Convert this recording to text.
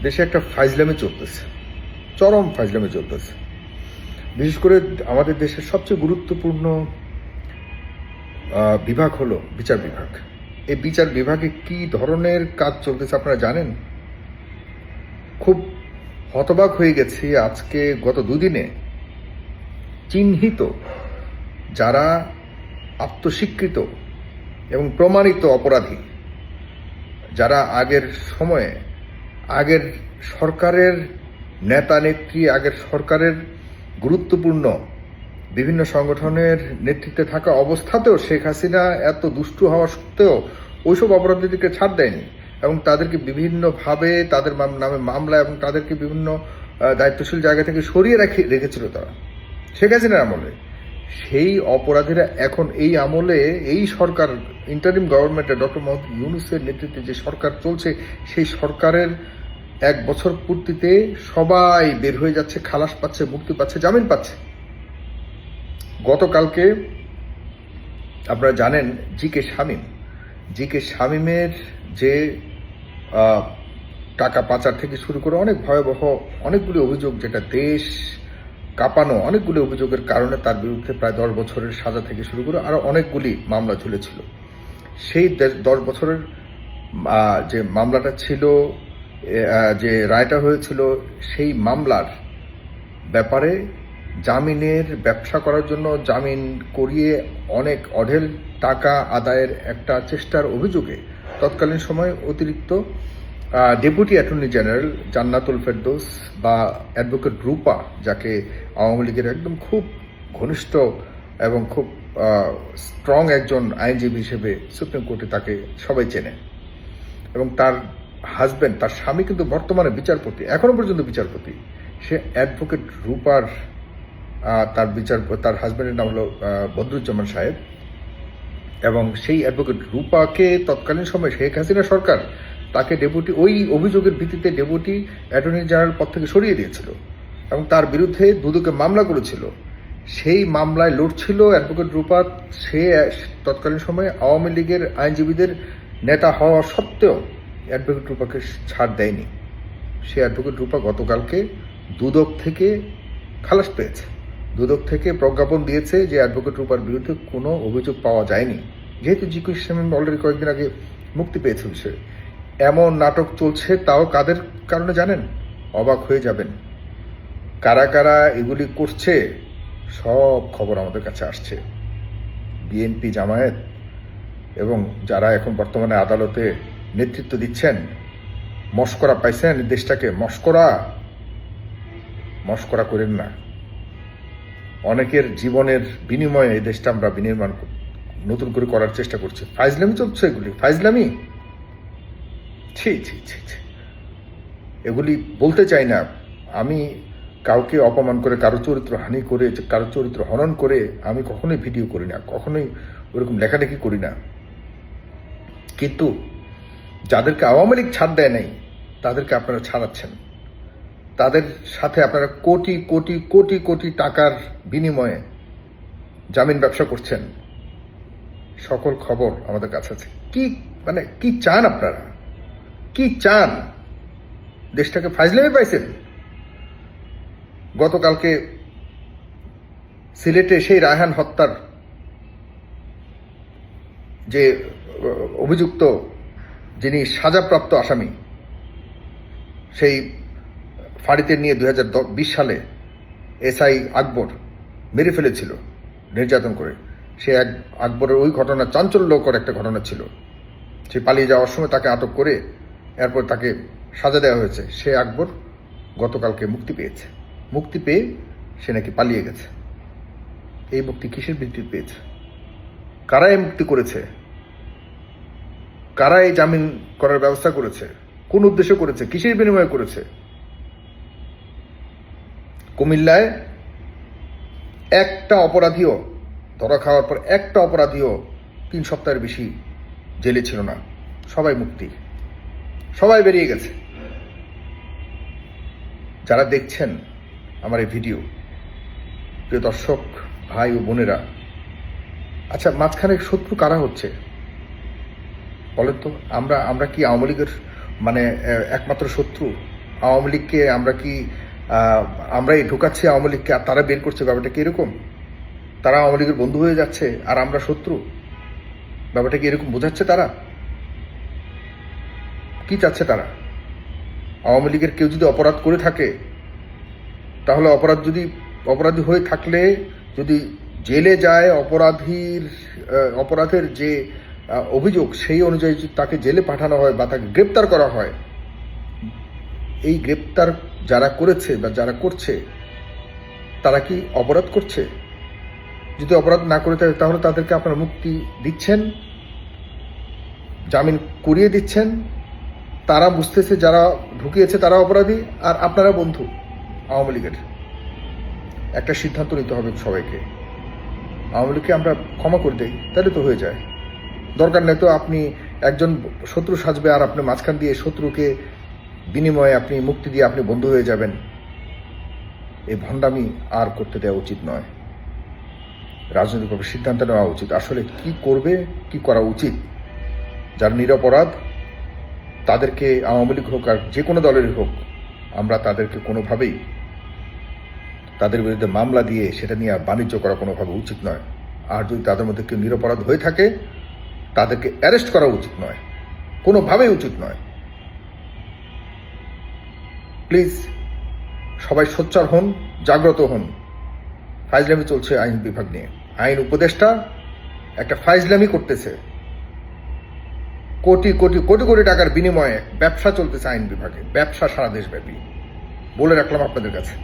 দেশে একটা ফাইজলামি চলতেছে, চরম ফাইজলামি চলতেছে। বিশেষ করে আমাদের দেশের সবচেয়ে গুরুত্বপূর্ণ বিভাগ হলো বিচার বিভাগ। এই বিচার বিভাগে কি ধরনের কাজ চলতেছে আপনারা জানেন? খুব হতবাক হয়ে গেছি আজকে গত দুদিনে চিহ্নিত যারা আত্মস্বীকৃত এবং প্রমাণিত অপরাধী, যারা আগের সময়ে আগের সরকারের নেতা নেত্রী, আগের সরকারের গুরুত্বপূর্ণ বিভিন্ন সংগঠনের নেতৃত্বে থাকা অবস্থাতেও শেখ হাসিনা এত দুষ্টু হওয়া সত্ত্বেও ওইসব অপরাধীদেরকে ছাড় দেয়নি এবং তাদেরকে বিভিন্নভাবে তাদের নামে মামলা এবং তাদেরকে বিভিন্ন দায়িত্বশীল জায়গা থেকে সরিয়ে রেখেছিল তারা শেখ হাসিনার আমলে। সেই অপরাধীরা এখন এই আমলে এই সরকার ইন্টারিম গভর্নমেন্টে ডক্টর মোহাম্মদ ইউনূসের নেতৃত্বে যে সরকার চলছে, সেই সরকারের 1 বছর পূর্তিতে সবাই বের হয়ে যাচ্ছে, খালাস পাচ্ছে, মুক্তি পাচ্ছে, জামিন পাচ্ছে। গতকালকে আপনারা জানেন জি কে শামীমের যে টাকা পাচার থেকে শুরু করে অনেক ভয়াবহ অনেকগুলি অভিযোগ, যেটা দেশ কাঁপানো অনেকগুলি অভিযোগের কারণে তার বিরুদ্ধে প্রায় 10 বছরের সাজা থেকে শুরু করে আরো অনেকগুলি মামলা ঝুলেছিল। সেই 10 বছরের যে মামলাটা ছিল, যে রায়টা হয়েছিল, সেই মামলার ব্যাপারে জামিনের ব্যবসা করার জন্য জামিন করিয়ে অনেক অঢেল টাকা আদায়ের একটা চেষ্টার অভিযোগে তৎকালীন সময় অতিরিক্ত deputy attorney general Jannatul Ferdous বা অ্যাডভোকেট রূপা, যাকে আওয়ামী লীগের একদম খুব ঘনিষ্ঠ এবং খুব স্ট্রং একজন আইনজীবী হিসেবে সুপ্রিম কোর্টে তাকে সবাই চেনে, এবং তার হাজব্যান্ড, তার স্বামী কিন্তু বর্তমানে বিচারপতি, এখনো পর্যন্ত বিচারপতি। সে অ্যাডভোকেট রূপার তার হাজব্যান্ডের নাম হলো বদরুজ্জামান সাহেব, এবং সেই অ্যাডভোকেট রূপাকে তৎকালীন সময় শেখ হাসিনা সরকার তাকে ওই অভিযোগের ভিত্তিতে ডেপুটি অ্যাটর্নি জেনারেল পদ থেকে সরিয়ে দিয়েছিল এবং তার বিরুদ্ধে দুদকে মামলা করেছিল। সেই মামলায় লড়ছিল অ্যাডভোকেট রূপা। সে তৎকালীন সময়ে আওয়ামী লীগের আইনজীবীদের নেতা হওয়া সত্ত্বেও অ্যাডভোকেট রূপাকে ছাড় দেয়নি। সে অ্যাডভোকেট রূপা গতকালকে দুদক থেকে খালাস পেয়েছে, দুদক থেকে প্রজ্ঞাপন দিয়েছে যে অ্যাডভোকেট রূপার বিরুদ্ধে কোনো অভিযোগ পাওয়া যায়নি, যেহেতু জি কে শামীম অলরেডি কয়েকদিন আগে মুক্তি পেয়েছে। বিষয়ে এমন নাটক চলছে, তাও কাদের কারণে জানেন? অবাক হয়ে যাবেন। কারা কারা এগুলি করছে সব খবর আমাদের কাছে আসছে। বিএনপি, জামায়াত এবং যারা এখন বর্তমানে আদালতে নেতৃত্ব দিচ্ছেন, মস্করা পাইছেন দেশটাকে। মস্করা করেন না। অনেকের জীবনের বিনিময়ে এই দেশটা আমরা বিনির্মাণ নতুন করে করার চেষ্টা করছি। ফাইজলামি চলছে, এগুলি ফাইজলামি। ছি ছি ছি ছি, এগুলি বলতে চাই না। আমি কাউকে অপমান করে, কারো চরিত্র হানি করে, কারো চরিত্র হনন করে আমি কখনোই ভিডিও করি না, কখনোই ওরকম লেখালেখি করি না। কিন্তু যাদেরকে আওয়ামী লীগ ছাড় দেয় নাই, তাদেরকে আপনারা ছাড়াচ্ছেন। তাদের সাথে আপনারা কোটি কোটি কোটি কোটি টাকার বিনিময়ে জামিন ব্যবসা করছেন। সকল খবর আমাদের কাছে আছে। কি চান আপনারা? কি চান? দেশটাকে ফাইজলামি পাইছেন? গতকালকে সিলেটে সেই রায়হান হত্যার যে অভিযুক্ত, যিনি সাজাপ্রাপ্ত আসামি, সেই ফাঁড়িতে নিয়ে 2020 সালে এসআই আকবর মেরে ফেলেছিল নির্যাতন করে। সে আকবরের ওই ঘটনা চাঞ্চল্যকর একটা ঘটনা ছিল। সে পালিয়ে যাওয়ার সময় তাকে আটক করে এরপর তাকে সাজা দেওয়া হয়েছে। সে আকবর গতকালকে মুক্তি পেয়েছে। মুক্তি পেয়ে সে নাকি পালিয়ে গেছে। এই মুক্তি কিসের ভিত্তিতে পেয়েছে? কারা এই মুক্তি করেছে? কারা এই জামিন করার ব্যবস্থা করেছে? কোন উদ্দেশ্যে করেছে? কিসের বিনিময়ে করেছে? কুমিল্লায় একটা অপরাধীও ধরা খাওয়ার পর, একটা অপরাধীও 3 সপ্তাহের বেশি জেলে ছিল না। সবাই মুক্তি, সবাই বেরিয়ে গেছে। যারা দেখছেন আমার এই ভিডিও, প্রিয় দর্শক ভাই ও বোনেরা, আচ্ছা, মাঝখানে শত্রু কারা হচ্ছে বলেন তো? আমরা কি আওয়ামী লীগের একমাত্র শত্রু? আওয়ামী লীগকে আমরাই ঢুকাচ্ছি আওয়ামী লীগকে, আর তারা বের করছে, ব্যাপারটা কি এরকম? তারা আওয়ামী লীগের বন্ধু হয়ে যাচ্ছে আর আমরা শত্রু, ব্যাপারটা কি এরকম বোঝাচ্ছে? তারা কি চাচ্ছে? তারা আওয়ামী লীগের কেউ যদি অপরাধ করে থাকে, তাহলে অপরাধী হয়ে থাকলে যদি জেলে যায়, অপরাধের যে অভিযোগ সেই অনুযায়ী যদি তাকে জেলে পাঠানো হয় বা তাকে গ্রেপ্তার করা হয়, এই গ্রেপ্তার যারা করেছে বা যারা করছে তারা কি অপরাধ করছে? যদি অপরাধ না করে থাকে তাহলে তাদেরকে আপনারা মুক্তি দিচ্ছেন, জামিন করিয়ে দিচ্ছেন। তারা বুঝতেছে যারা ঢুকিয়েছে তারা অপরাধী, আর আপনারা বন্ধু আওয়ামী লীগের। একটা সিদ্ধান্ত নিতে হবে সবাইকে। আওয়ামী লীগকে আমরা ক্ষমা করে দিই, তাহলে তো হয়ে যায়। দরকার নেই তো আপনি একজন শত্রু সাজবে আর আপনি মাঝখান দিয়ে শত্রুকে বিনিময়ে আপনি মুক্তি দিয়ে আপনি বন্ধু হয়ে যাবেন। এই ভণ্ডামি আর করতে দেওয়া উচিত নয়। রাজনৈতিকভাবে সিদ্ধান্ত নেওয়া উচিত আসলে কি করবে, কি করা উচিত। যারা নিরপরাধ তাদেরকে, আওয়ামী লীগ হোক আর যে কোনো দলেরই হোক, আমরা তাদেরকে কোনোভাবেই তাদের বিরুদ্ধে মামলা দিয়ে সেটা নিয়ে বাণিজ্য করা কোনোভাবে উচিত নয়। আর যদি তাদের মধ্যে কেউ নিরপরাধ হয়ে থাকে তাদেরকে অ্যারেস্ট করা উচিত নয়, কোনোভাবেই উচিত নয়। প্লিজ সবাই সোচ্চার হন, জাগ্রত হন। ফাইজলামি চলছে আইন বিভাগ নিয়ে। আইন উপদেষ্টা একটা ফাইজলামি করতেছে। কোটি কোটি কোটি কোটি টাকার বিনিময়ে ব্যবসা চলতেছে আইন বিভাগে, ব্যবসা সারা দেশব্যাপী। বলে রাখলাম আপনাদের কাছে।